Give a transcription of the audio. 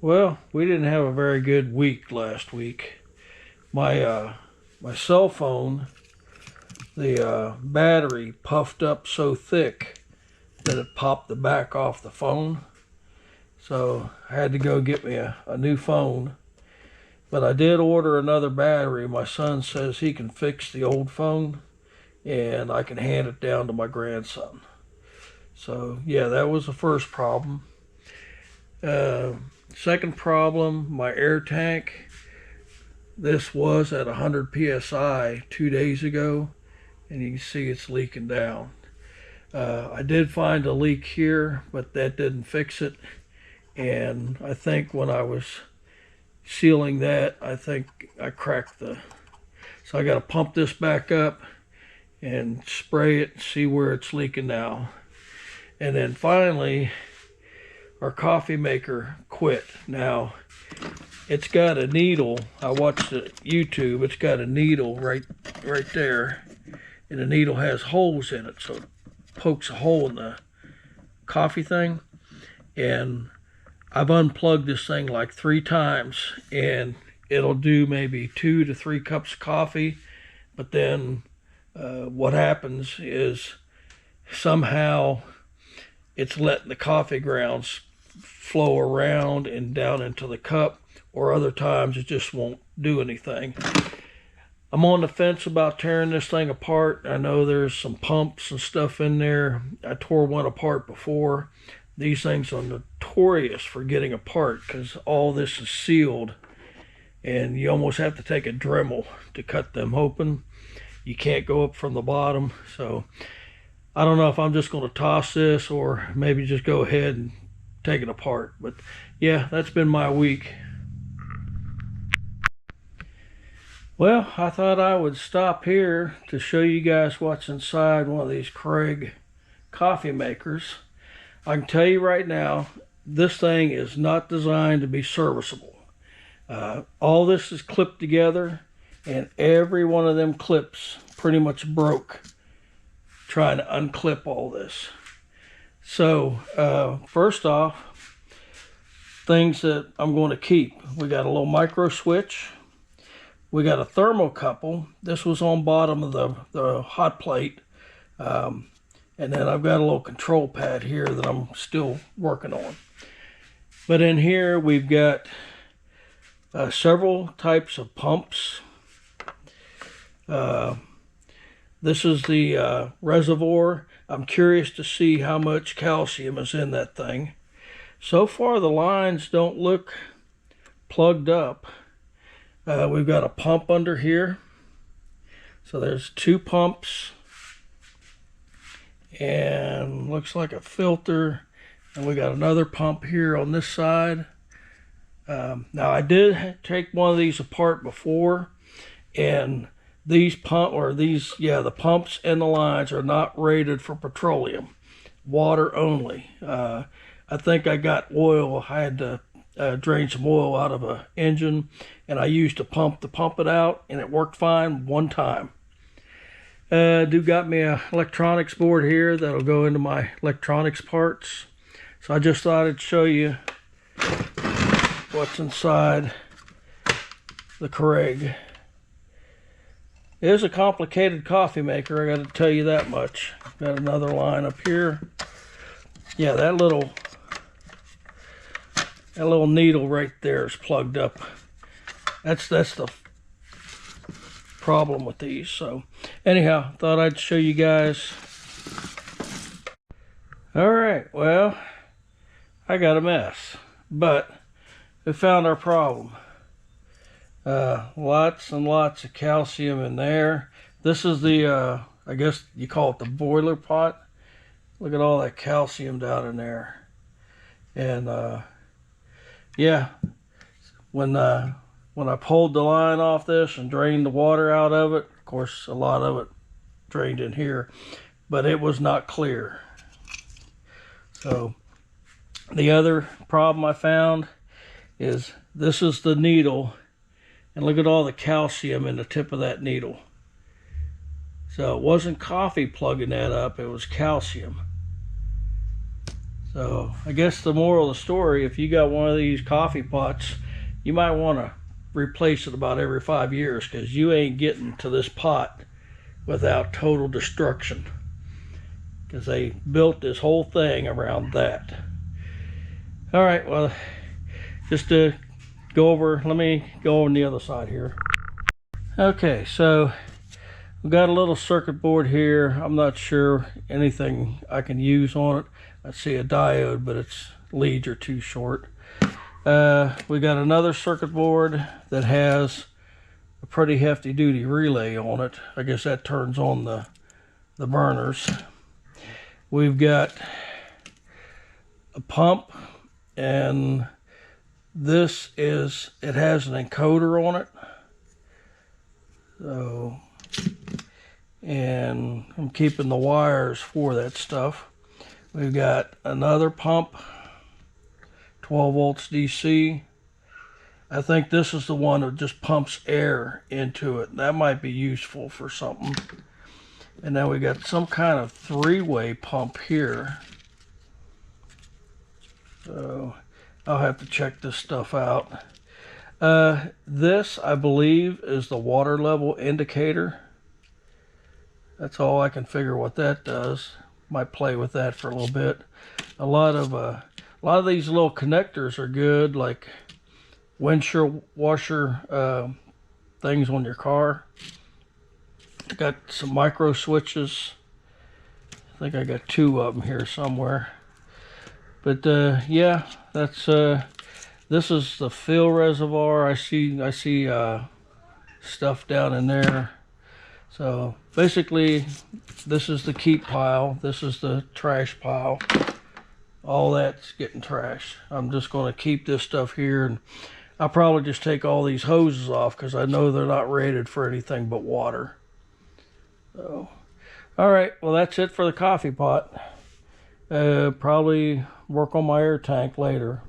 Well, we didn't have a very good week last week. My cell phone, the battery puffed up so thick that it popped the back off the phone. So I had to go get me a new phone. But I did order another battery. My son says he can fix the old phone and I can hand it down to my grandson. So yeah, that was the first problem. Uh, Second problem, my air tank. This was at 100 psi 2 days ago, and you can see it's leaking down. I did find a leak here, but that didn't fix it. And I think when I was sealing that, I think I cracked the. So I got to pump this back up and spray it, see where it's leaking now. And then finally, our coffee maker quit. Now, it's got a needle. I watched it YouTube. It's got a needle right there, and the needle has holes in it, so it pokes a hole in the coffee thing. And I've unplugged this thing like 3 times, and it'll do maybe 2 to 3 cups of coffee. But then what happens is somehow it's letting the coffee grounds flow around and down into the cup, or other times it just won't do anything. I'm on the fence about tearing this thing apart. I know there's some pumps and stuff in there. I tore one apart before. These things are notorious for getting apart because all this is sealed, and you almost have to take a Dremel to cut them open. You can't go up from the bottom. So I don't know if I'm just going to toss this or maybe just go ahead and take it apart. But yeah, that's been my week. Well, I thought I would stop here to show you guys what's inside one of these Keurig coffee makers. I can tell you right now, this thing is not designed to be serviceable. All this is clipped together, and every one of them clips pretty much broke trying to unclip all this. So first off, things that I'm going to keep. We got a little micro switch. We got a thermocouple. This was on bottom of the hot plate. And then I've got a little control pad here that I'm still working on. But in here we've got several types of pumps. This is the reservoir. I'm curious to see how much calcium is in that thing. So far the lines don't look plugged up. We've got a pump under here. So there's 2 pumps. And looks like a filter. And we got another pump here on this side. Now I did take one of these apart before, and the pumps and the lines are not rated for petroleum, water only. I think I got oil. I had to drain some oil out of an engine, and I used a pump to pump it out, and it worked fine one time. Do got me a electronics board here that'll go into my electronics parts. So I just thought I'd show you what's inside the Keurig. It is a complicated coffee maker, I got to tell you that much. Got another line up here. Yeah, that little needle right there is plugged up. That's the problem with these. So anyhow, thought I'd show you guys. All right, well, I got a mess, but we found our problem. Lots and lots of calcium in there. This is the I guess you call it the boiler pot. Look at all that calcium down in there. And yeah, when I pulled the line off this and drained the water out of it, of course a lot of it drained in here, but it was not clear. So the other problem I found is this is the needle, and look at all the calcium in the tip of that needle. So it wasn't coffee plugging that up, it was calcium. So I guess the moral of the story, if you got one of these coffee pots, you might want to replace it about every 5 years, because you ain't getting to this pot without total destruction, because they built this whole thing around that. All right, well, just to go over, let me go on the other side here. Okay, so we've got a little circuit board here. I'm not sure anything I can use on it. I see a diode, but its leads are too short. We got another circuit board that has a pretty hefty duty relay on it. I guess that turns on the burners. We've got a pump, and this is, it has an encoder on it. So, and I'm keeping the wires for that stuff. We've got another pump, 12 volts DC. I think this is the one that just pumps air into it. That might be useful for something. And then we got some kind of three-way pump here. So I'll have to check this stuff out. This, I believe, is the water level indicator. That's all I can figure what that does. Might play with that for a little bit. A lot of these little connectors are good, like windshield washer things on your car. Got some micro switches. I think I got 2 of them here somewhere. But yeah, that's this is the fill reservoir. I see stuff down in there. So basically, this is the keep pile. This is the trash pile. All that's getting trashed. I'm just going to keep this stuff here, and I'll probably just take all these hoses off because I know they're not rated for anything but water. So, all right, well, that's it for the coffee pot. Probably work on my air tank later.